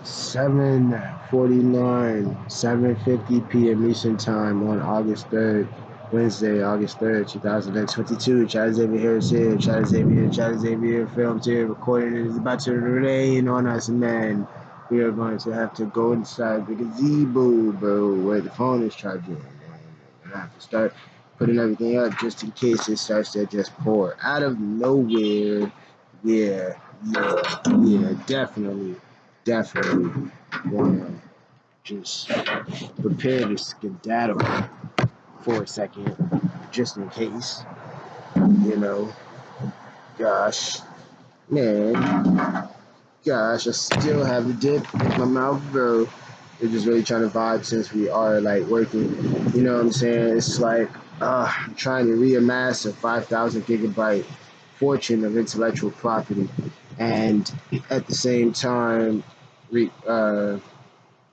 7:49, 7:50 p.m. Eastern Time on August 3rd, Wednesday, August 3rd, 2022. Chad Xavier Harris here. Chad Xavier Films here. Recording it is about to rain on us, and then we are going to have to go inside the gazebo, bro, where the phone is charging. And I have to start putting everything up just in case it starts to just pour out of nowhere. Yeah, definitely want to just prepare to skedaddle for a second, just in case, you know. Gosh, man, gosh, I still have the dip in my mouth, bro. We're just really trying to vibe since we are like working. You know what I'm saying? It's like I'm trying to reamass a 5,000 gigabyte fortune of intellectual property, and at the same time, re,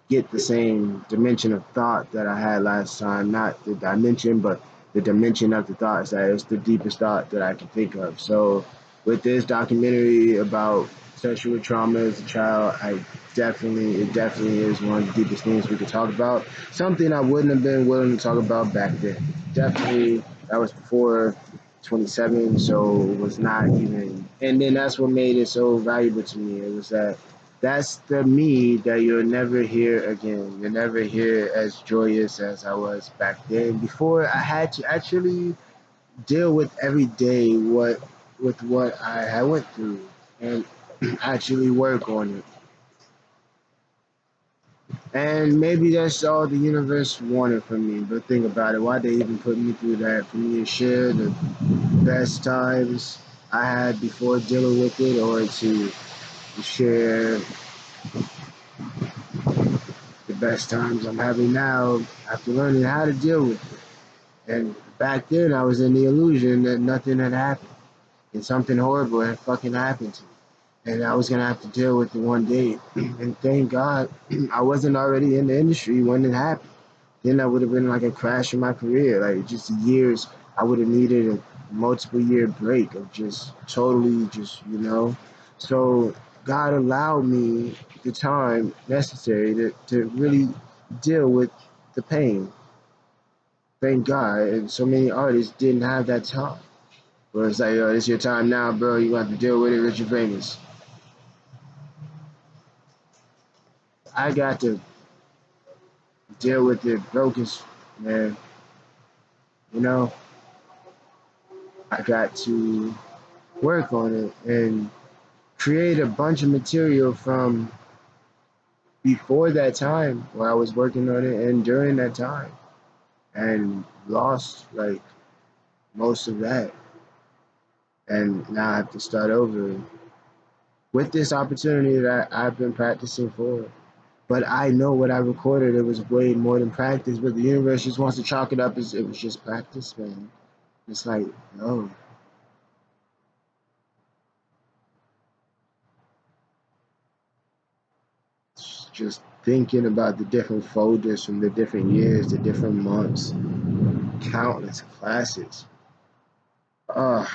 get the same dimension of thought that I had last time. Not the dimension, but the dimension of the thoughts. That it's the deepest thought that I can think of. So, with this documentary about sexual trauma as a child, it definitely is one of the deepest things we could talk about. Something I wouldn't have been willing to talk about back then. Definitely, that was before 27, so it was not even. And then that's what made it so valuable to me. It was that that's the me that you'll never hear again. You'll never hear as joyous as I was back then. Before I had to actually deal with every day what I went through and actually work on it. And maybe that's all the universe wanted from me. But think about it, why they even put me through that? For me to share the best times I had before dealing with it, or to share the best times I'm having now after learning how to deal with it. And back then, I was in the illusion that nothing had happened and something horrible had fucking happened to me. And I was gonna have to deal with it one day. And thank God I wasn't already in the industry when it happened. Then that would have been like a crash in my career. Like just years, I would have needed a multiple year break of just totally just. So God allowed me the time necessary to really deal with the pain. Thank God. And so many artists didn't have that time. Where it's like, yo, this your time now, bro. You got to deal with it, Richard Famous. I got to deal with it broken, man. You know, I got to work on it and create a bunch of material from before that time where I was working on it and during that time and lost like most of that. And now I have to start over with this opportunity that I've been practicing for. But I know what I recorded, it was way more than practice, but the universe just wants to chalk it up as it was just practice, man. It's like, no. Just thinking about the different folders from the different years, the different months, countless classes. Uh,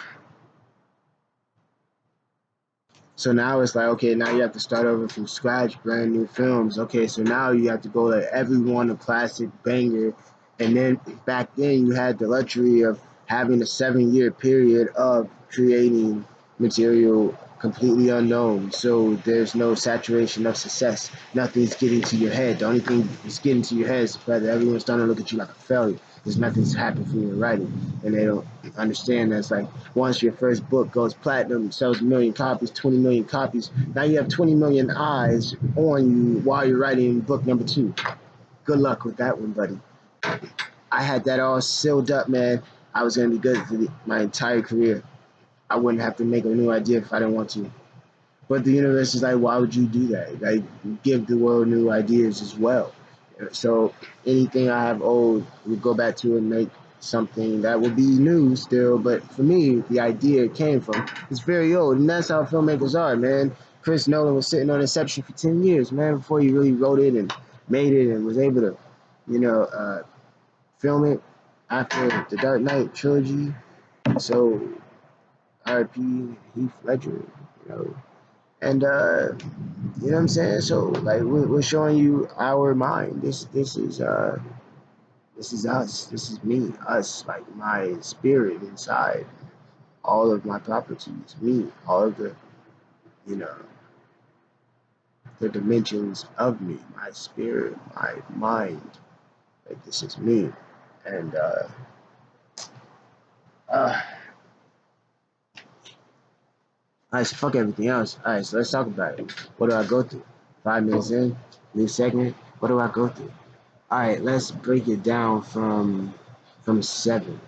so now it's like, okay, now you have to start over from scratch, brand new films. Okay, so now you have to go to every one a classic banger. And then back then you had the luxury of having a 7 year period of creating material completely unknown. So there's no saturation of success. Nothing's getting to your head. The only thing that's getting to your head is the fact that everyone's starting to look at you like a failure. There's nothing's happened for you in writing. And they don't understand that it's like once your first book goes platinum, sells 1 million copies, 20 million copies, now you have 20 million eyes on you while you're writing book number two. Good luck with that one, buddy. I had that all sealed up, man. I was gonna be good for my entire career. I wouldn't have to make a new idea if I didn't want to. But the universe is like, why would you do that? Like, give the world new ideas as well. So anything I have old, we go back to and make something that would be new still. But for me, the idea it came from it's very old, and that's how filmmakers are, man. Chris Nolan was sitting on Inception for 10 years, man, before he really wrote it and made it and was able to, you know, film it after the Dark Knight trilogy. So, R.I.P. Heath Ledger, you know, and You know what I'm saying? So like we're showing you our mind. This is us. This is me. Us. Like my spirit inside. All of my properties. Me. All of the you know the dimensions of me. My spirit. My mind. Like this is me. And uh alright, so fuck everything else. Alright, so let's talk about it. What do I go through? 5 minutes in, new segment. What do I go through? All right, let's break it down from seven.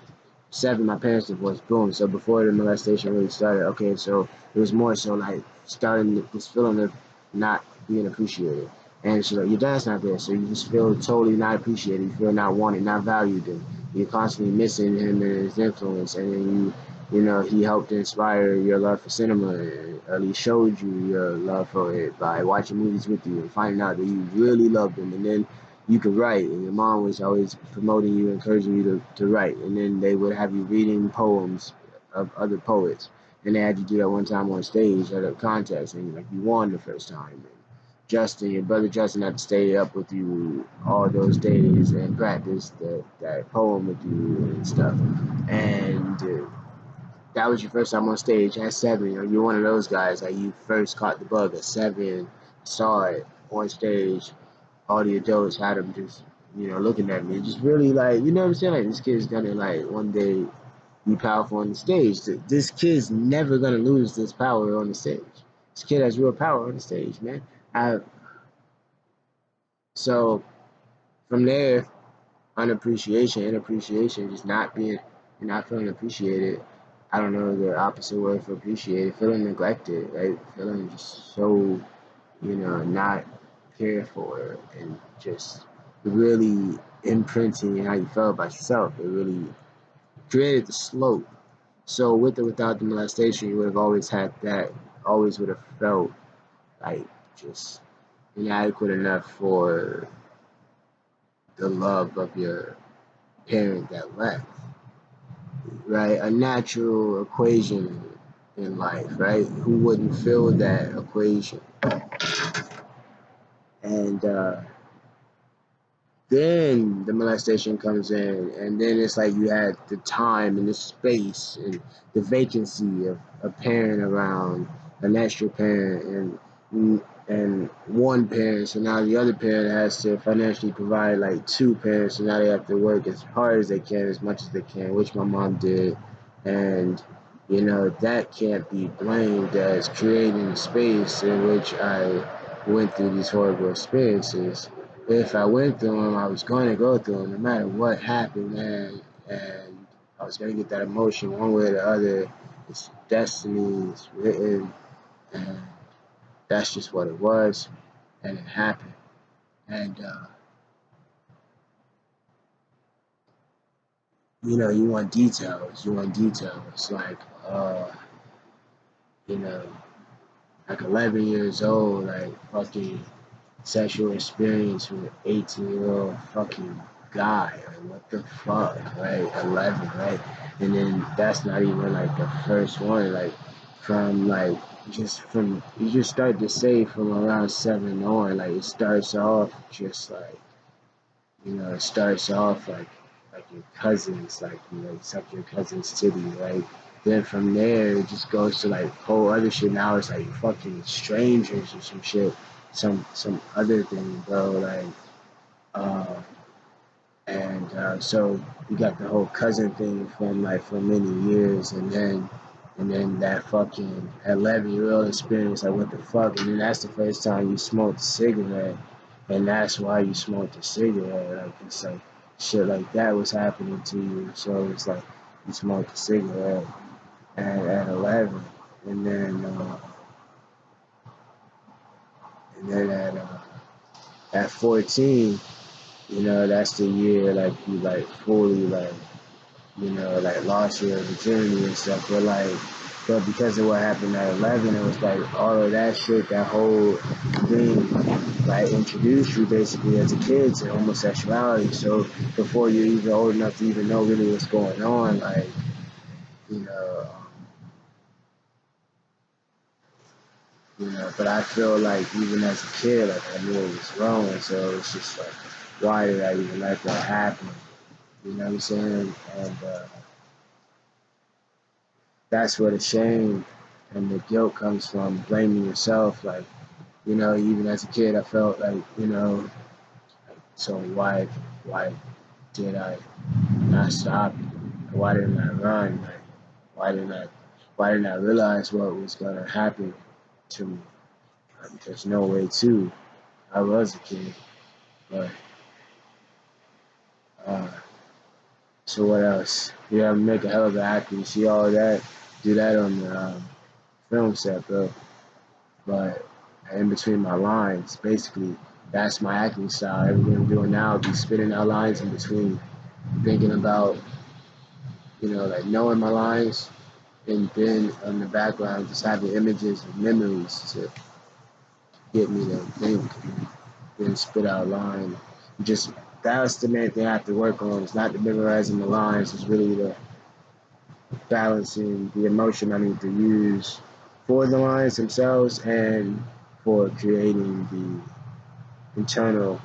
Seven, my parents divorced. Boom. So before the molestation really started, okay, so it was more so like starting this feeling of not being appreciated. And so like, your dad's not there, so you just feel totally not appreciated. You feel not wanted, not valued, and you're constantly missing him and his influence. And then you know, he helped inspire your love for cinema, or at least showed you your love for it by watching movies with you and finding out that you really loved him. And then you could write, and your mom was always promoting you, encouraging you to write. And then they would have you reading poems of other poets. And they had you do that one time on stage at a contest, and like you won the first time. And Justin, your brother Justin, had to stay up with you all those days and practice that poem with you and stuff. And that was your first time on stage at 7. You know, you're one of those guys. Like you first caught the bug at 7, saw it on stage, all the adults had him just, you know, looking at me. Just really like, you know what I'm saying? Like, this kid's gonna, like, one day be powerful on the stage. This kid's never gonna lose this power on the stage. This kid has real power on the stage, man. I, so from there, unappreciation, inappreciation, just not being, you're not feeling appreciated. I don't know the opposite word for appreciated. Feeling neglected, right? Feeling just so not cared for and just really imprinting how you felt about yourself. It really created the slope. So with or without the molestation, you would have always had that, always would have felt like just inadequate enough for the love of your parent that left, right? A natural equation in life, right? Who wouldn't fill that equation? And then the molestation comes in, and then it's like you had the time and the space and the vacancy of a parent around, an extra parent, and one parent. So now the other parent has to financially provide like two parents. So now they have to work as hard as they can, as much as they can, which my mom did, and that can't be blamed as creating a space in which I went through these horrible experiences. If I went through them, I was going to go through them no matter what happened, man. And I was going to get that emotion one way or the other. It's destiny, it's written, and that's just what it was, and it happened. And, you want details. You want details. You know, like 11 years old, like fucking sexual experience with an 18-year-old fucking guy. Like, what the fuck, right? 11, right? And then that's not even like the first one. Like, you just start to say from around 7 on, like, it starts off just like, it starts off like your cousins, like you suck your cousin's titty, right? Then from there it just goes to like whole other shit. Now it's like fucking strangers or some shit, some other thing, bro. Like, uh, and so you got the whole cousin thing from like for many years, and then that fucking 11-year-old experience, like what the fuck, and then that's the first time you smoked a cigarette, and that's why you smoked a cigarette. Like it's like shit like that was happening to you, so it's like you smoked a cigarette at 11, and then at 14, that's the year like you like fully like like lost your virginity and stuff. But because of what happened at 11, it was like all of that shit, that whole thing, like introduced you basically as a kid to homosexuality. So before you're even old enough to even know really what's going on, like, you know, you know. But I feel like even as a kid, like I knew it was wrong, so it's just like, why did I even let that happen? You know what I'm saying? And that's where the shame and the guilt comes from, blaming yourself. Like, you know, even as a kid, I felt like, you know, so why did I not stop? Why didn't I run? Like, why didn't I, why didn't I realize what was gonna happen to me? There's no way to. I was a kid, but uh, so what else? Yeah, make a hell of an actor. You see all of that? Do that on the film set, bro. But in between my lines, basically, that's my acting style. Everything I'm doing now, be spitting out lines in between, thinking about, you know, like knowing my lines, and then in the background, just having images and memories to get me to think, and then spit out a line. Just that's the main thing I have to work on. It's not the memorizing the lines. It's really the balancing the emotion I need to use for the lines themselves and for creating the internal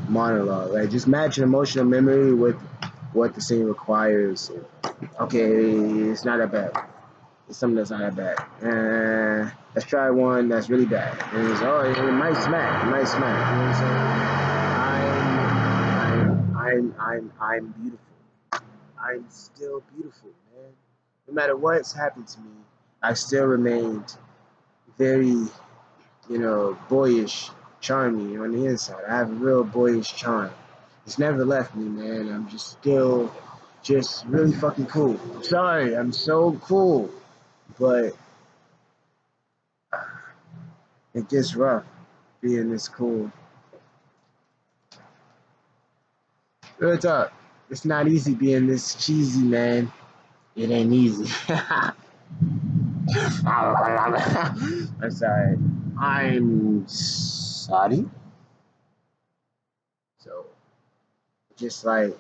monologue. Like just match an emotional memory with what the scene requires. Okay, it's not that bad. It's something that's not that bad. Let's try one that's really bad. And it's it might smack. It might smack. You know what I'm beautiful. I'm still beautiful, man. No matter what's happened to me, I still remained very, you know, boyish, charming on the inside. I have a real boyish charm. It's never left me, man. I'm just still just really fucking cool. I'm sorry, I'm so cool. But it gets rough being this cool. Real talk. It's not easy being this cheesy, man. It ain't easy. I'm sorry. I'm sorry. So, just like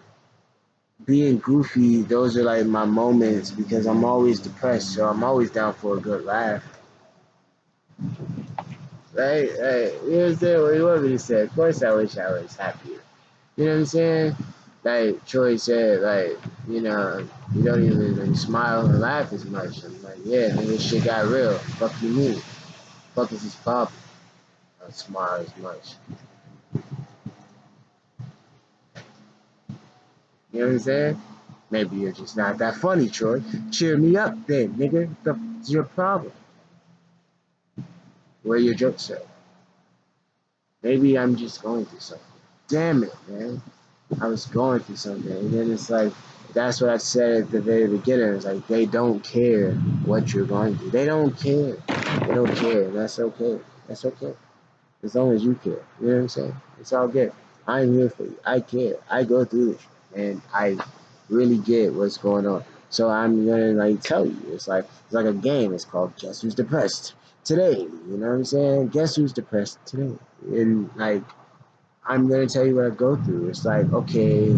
being goofy, those are like my moments because I'm always depressed, so I'm always down for a good laugh. Right? Right. You know what I'm saying? What you want me to say? Of course, I wish I was happier. You know what I'm saying? Like Troy said, like, you know, you don't even like, smile and laugh as much. I'm like, yeah, nigga, shit got real. Fuck you mean? Fuck is this problem? I don't smile as much. You know what I'm saying? Maybe you're just not that funny, Troy. Cheer me up then, nigga. What's your problem? Where your jokes at? Maybe I'm just going through something. Damn it, man. I was going through something. And then it's like, that's what I said at the very beginning. It's like, they don't care what you're going through. They don't care. They don't care. And that's okay. That's okay. As long as you care. You know what I'm saying? It's all good. I'm here for you. I care. I go through this. And I really get what's going on. So I'm gonna like tell you. It's like a game. It's called Guess Who's Depressed Today. You know what I'm saying? Guess who's depressed today? And like I'm gonna tell you what I go through. It's like, okay,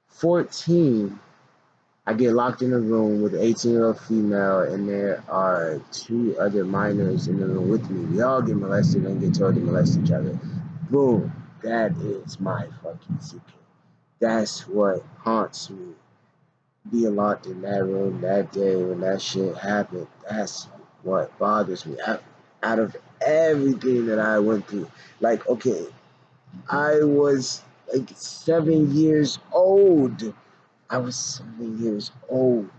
14, I get locked in a room with an 18-year-old female, and there are two other minors in the room with me. We all get molested and get told to molest each other. Boom. That is my fucking secret. That's what haunts me. Being locked in that room that day when that shit happened, that's what bothers me. Out of everything that I went through, like, okay, I was like 7 years old. I was 7 years old.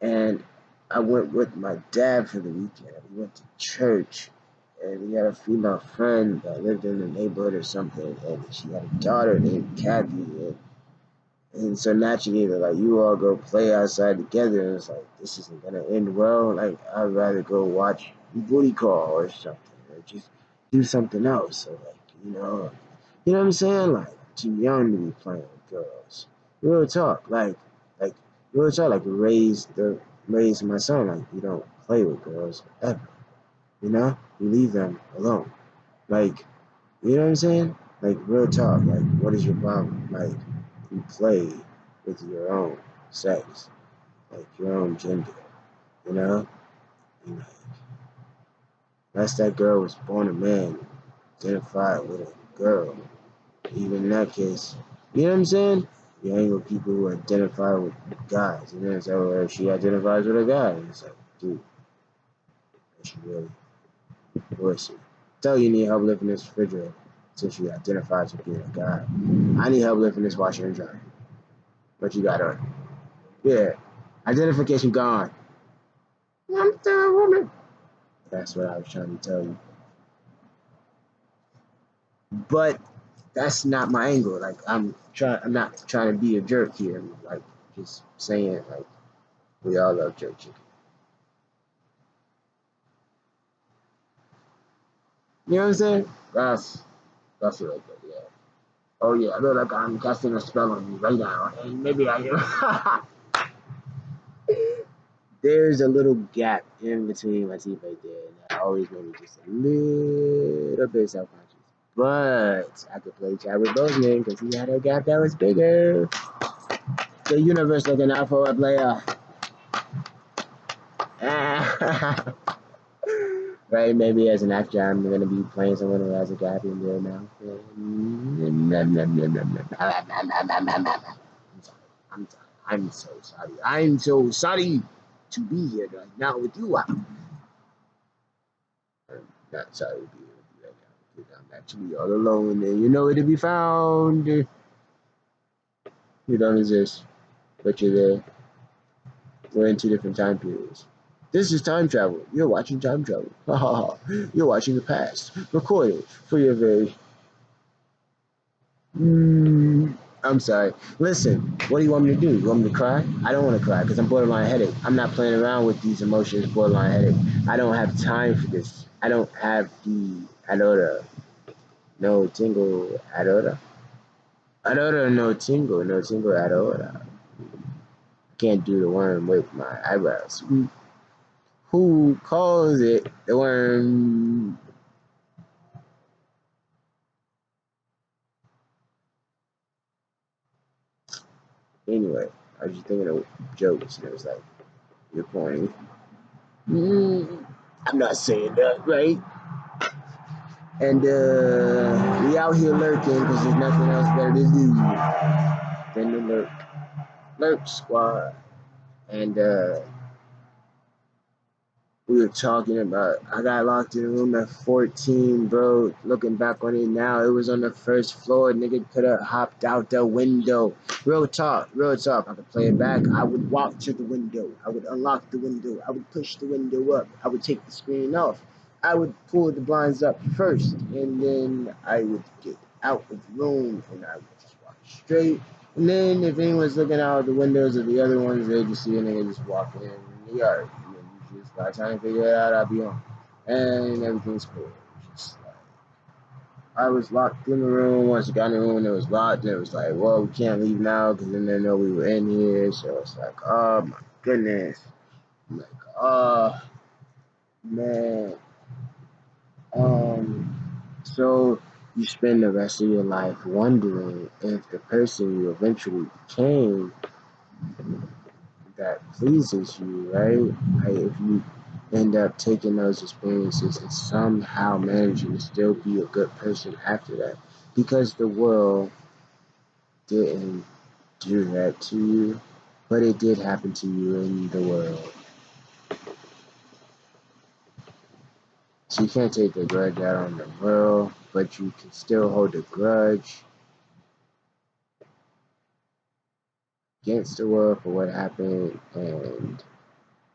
And I went with my dad for the weekend. We went to church. And he had a female friend that lived in the neighborhood or something. And she had a daughter named Kathy. And so naturally, they're like, you all go play outside together. And it's like, this isn't going to end well. Like, I'd rather go watch Booty Call or something. Or just do something else. So, like, you know what I'm saying? Like, too young to be playing with girls. Real talk, like real talk, like raise my son. Like, you don't play with girls ever. You know, you leave them alone. Like, you know what I'm saying? Like real talk. Like, what is your problem? Like, you play with your own sex. like your own gender, you know? And, like, unless that girl was born a man, identified with a girl, even in that case, you know what I'm saying? You hang with people who identify with guys, and then it's over she identifies with a guy, and it's like, dude, is she really? Who is she? Tell you need help lifting this refrigerator since she identifies with being a guy. I need help lifting this washer and dryer. What you got on? Yeah. Identification gone. I'm the woman. That's what I was trying to tell you. But that's not my angle. Like I'm not trying to be a jerk here. I'm like just saying like we all love jerk chicken. You know what I'm saying? That's it right there, yeah. Oh yeah, I feel like I'm casting a spell on you right now. And maybe I am. There's a little gap in between my teeth right there, and that always made me just a little bit self-conscious. But I could play Chadwick Boseman because he had a gap that was bigger. The universe looking out for a player. Right? Maybe as an actor, I'm gonna be playing someone who has a gap in their mouth. I'm sorry. I'm so sorry. I'm so sorry to be here right now with you. I'm not sorry to be here with you right now because I'm actually all alone and you know where to be found. You don't exist, but you're there. We're in two different time periods. This is time travel. You're watching time travel. You're watching the past. Recorded for your very. I'm sorry. Listen, what do you want me to do? You want me to cry? I don't want to cry because I'm borderline headache. I'm not playing around with these emotions, borderline headache. I don't have time for this. I don't have the adora. No tingle adora. Adora no tingle. No tingle adora. I can't do the worm with my eyebrows. Who calls it the worm? Anyway, I was just thinking of jokes, and it was like, you're corny. I'm not saying that, right? And we out here lurking because there's nothing else better to do than to lurk. Lurk squad. And we were talking about, I got locked in a room at 14, bro. Looking back on it now, it was on the first floor. Nigga could have hopped out the window. Real talk, real talk. I could play it back. I would walk to the window. I would unlock the window. I would push the window up. I would take the screen off. I would pull the blinds up first, and then I would get out of the room, and I would just walk straight. And then if anyone's looking out the windows of the other ones, they just see a nigga just walking in the yard. Just by the time I figure it out, I'll be on. And everything's cool. Just like, I was locked in the room. Once I got in the room, it was locked. And it was like, well, we can't leave now because then they know we were in here. So it's like, oh my goodness. I'm like, oh man. So you spend the rest of your life wondering if the person you eventually became that pleases you, right? Like if you end up taking those experiences and somehow managing to still be a good person after that, because the world didn't do that to you, but it did happen to you in the world. So you can't take the grudge out on the world, but you can still hold a grudge against the world for what happened and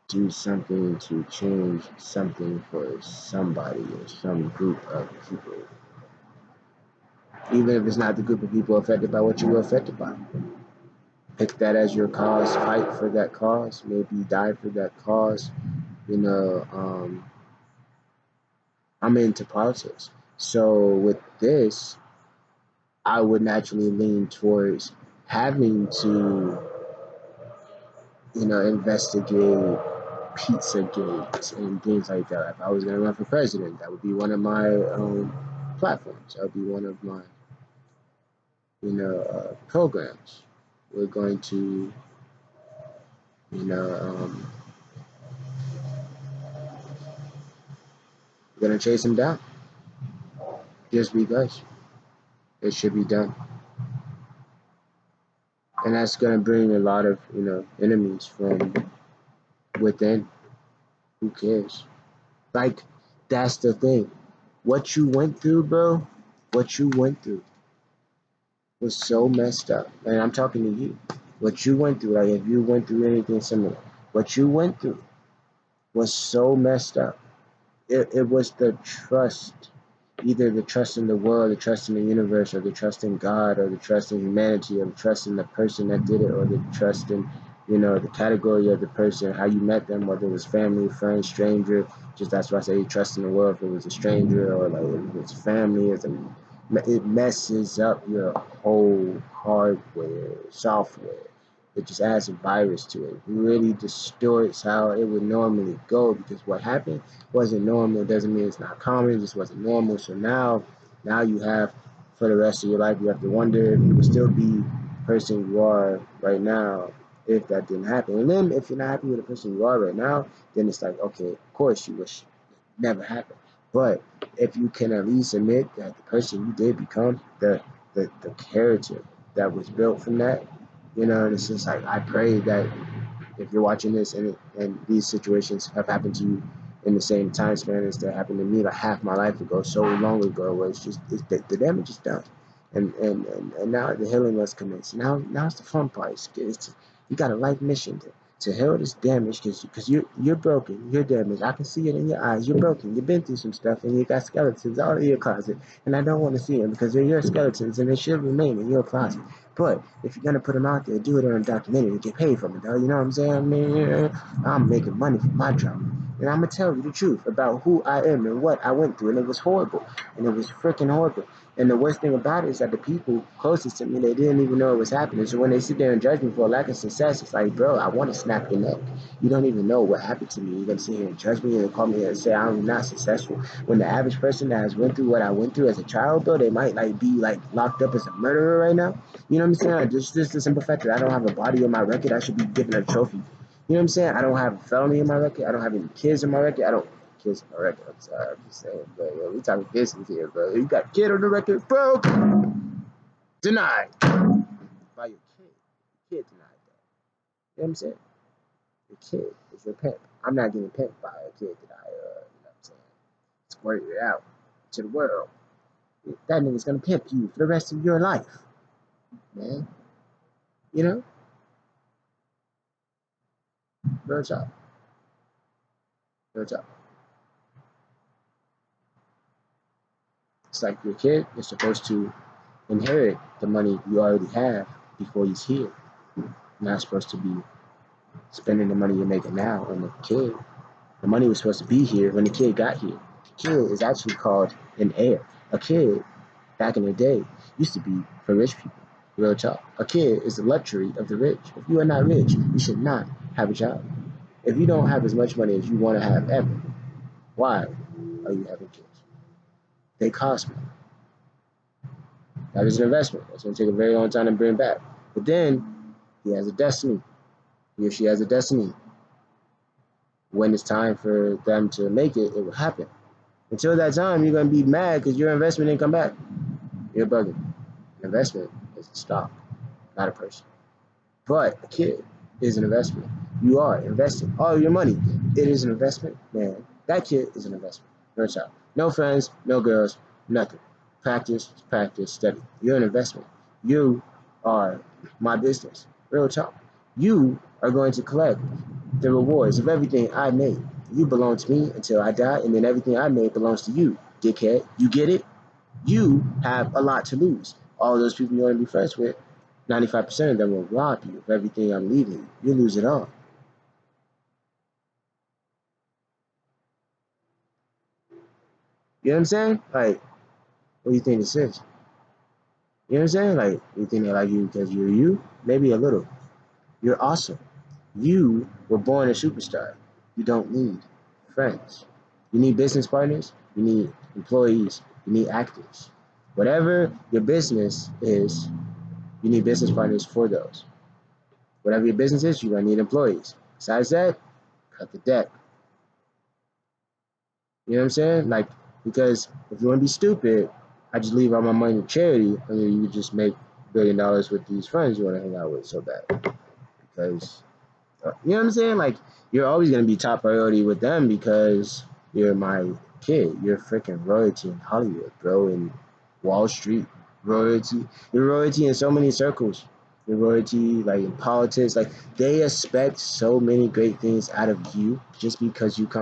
do something to change something for somebody or some group of people. Even if it's not the group of people affected by what you were affected by. Pick that as your cause, fight for that cause, maybe die for that cause. You know, I'm into politics. So with this, I would naturally lean towards having to, investigate Pizzagate and things like that. If I was going to run for president, that would be one of my platforms. That would be one of my, programs. We're going to You know, we're gonna chase him down just because it should be done, and that's gonna bring a lot of enemies from within. Who cares? Like, that's the thing. What you went through, bro. What you went through was so messed up. And I'm talking to you. What you went through, like if you went through anything similar, what you went through was so messed up. It was the trust, either the trust in the world, the trust in the universe, or the trust in God, or the trust in humanity, or the trust in the person that did it, or the trust in, the category of the person, how you met them, whether it was family, friend, stranger. Just that's why I say trust in the world. If it was a stranger or like if it was family, it messes up your whole hardware, software. It just adds a virus to it. It really distorts how it would normally go because what happened wasn't normal. It doesn't mean it's not common. It just wasn't normal. So now you have, for the rest of your life, you have to wonder if you would still be the person you are right now if that didn't happen. And then if you're not happy with the person you are right now, then it's like, okay, of course you wish it never happened. But if you can at least admit that the person you did become, the character that was built from that, and it's just like I pray that if you're watching this and these situations have happened to you in the same time span as that happened to me like half my life ago, so long ago, where the damage is done, and now the healing must commence. Now it's the fun part. You got a life mission to heal this damage because you're broken, you're damaged. I can see it in your eyes. You're broken. You've been through some stuff, and you got skeletons all in your closet, and I don't want to see them because they're your skeletons, and they should remain in your closet. But if you're gonna put them out there, do it on a documentary and get paid from it, though. You know what I'm saying? I mean, I'm making money from my job. And I'm gonna tell you the truth about who I am and what I went through. And it was horrible. And it was freaking horrible. And the worst thing about it is that the people closest to me, they didn't even know it was happening. So when they sit there and judge me for a lack of success, it's like, bro, I want to snap your neck. You don't even know what happened to me. You're gonna sit here and judge me and call me and say I'm not successful. When the average person that has went through what I went through as a child, bro, they might like be like locked up as a murderer right now. You know what I'm saying? Like, just the simple fact that I don't have a body on my record, I should be given a trophy. You know what I'm saying? I don't have a felony in my record. I don't have any kids in my record. I don't kids on my record. I'm sorry, I'm just saying, bro. Yo, we talking business here, bro. You got a kid on the record, bro. Denied by your kid. Your kid denied that. You know what I'm saying? Your kid is your pimp. I'm not getting pimped by a kid that I, you know what I'm saying, squirted it out to the world. That nigga's gonna pimp you for the rest of your life, man. You know, real talk, real talk. It's like your kid is supposed to inherit the money you already have before he's here. You're not supposed to be spending the money you're making now on the kid. The money was supposed to be here when the kid got here. The kid is actually called an heir. A kid, back in the day, used to be for rich people. Real talk. A kid is the luxury of the rich. If you are not rich, you should not have a child. If you don't have as much money as you want to have ever, why are you having kids? They cost money. That is an investment. That's going to take a very long time to bring back. But then he has a destiny. He or she has a destiny. When it's time for them to make it, it will happen. Until that time, you're going to be mad because your investment didn't come back. You're bugging. An investment is a stock, not a person. But a kid is an investment. You are investing all your money. It is an investment, man. That kid is an investment. No child. No friends, no girls, nothing. Practice, study. You're an investment. You are my business. Real talk. You are going to collect the rewards of everything I made. You belong to me until I die, and then everything I made belongs to you, dickhead. You get it? You have a lot to lose. All those people you want to be friends with, 95% of them will rob you of everything I'm leaving you. You lose it all. You know what I'm saying? Like, what do you think this is? You know what I'm saying? Like, you think they like you because you're you? Maybe a little. You're awesome. You were born a superstar. You don't need friends. You need business partners. You need employees. You need actors. Whatever your business is, you need business partners for those. Whatever your business is, you're going to need employees. Besides that, cut the debt. You know what I'm saying? Like, because if you want to be stupid, I just leave all my money to charity, and then you just make $1 billion with these friends you want to hang out with so bad. Because, you know what I'm saying? Like, you're always going to be top priority with them because you're my kid. You're freaking royalty in Hollywood, bro, in Wall Street. Royalty. You're royalty in so many circles. You're royalty, like, in politics. Like, they expect so many great things out of you just because you come